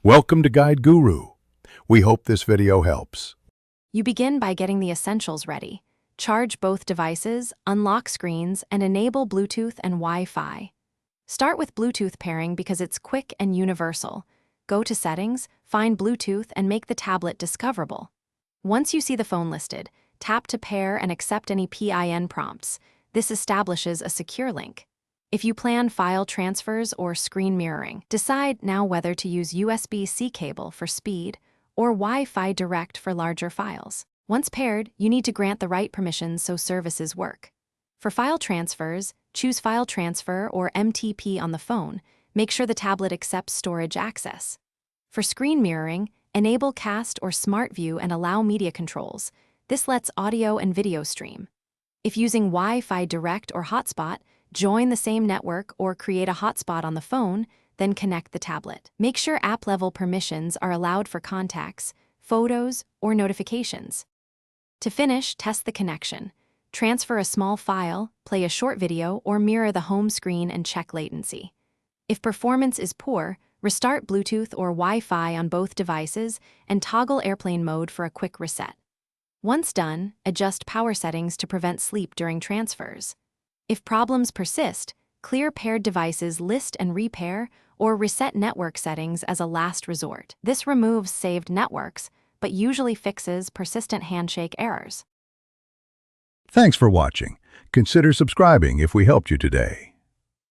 Welcome to Guide Guru. We hope this video helps. You begin by getting the essentials ready. Charge both devices, unlock screens, and enable Bluetooth and Wi-Fi. Start with Bluetooth pairing because it's quick and universal. Go to Settings, find Bluetooth, and make the tablet discoverable. Once you see the phone listed, tap to pair and accept any PIN prompts. This establishes a secure link. If you plan file transfers or screen mirroring, decide now whether to use USB-C cable for speed or Wi-Fi direct for larger files. Once paired, you need to grant the right permissions so services work. For file transfers, choose File Transfer or MTP on the phone. Make sure the tablet accepts storage access. For screen mirroring, enable Cast or Smart View and allow media controls. This lets audio and video stream. If using Wi-Fi direct or hotspot, join the same network or create a hotspot on the phone, then connect the tablet. Make sure app-level permissions are allowed for contacts, photos, or notifications. To finish, test the connection. Transfer a small file, play a short video, or mirror the home screen and check latency. If performance is poor, restart Bluetooth or Wi-Fi on both devices and toggle airplane mode for a quick reset. Once done, adjust power settings to prevent sleep during transfers. If problems persist, clear paired devices, list and repair, or reset network settings as a last resort. This removes saved networks, but usually fixes persistent handshake errors. Thanks for watching. Consider subscribing if we helped you today.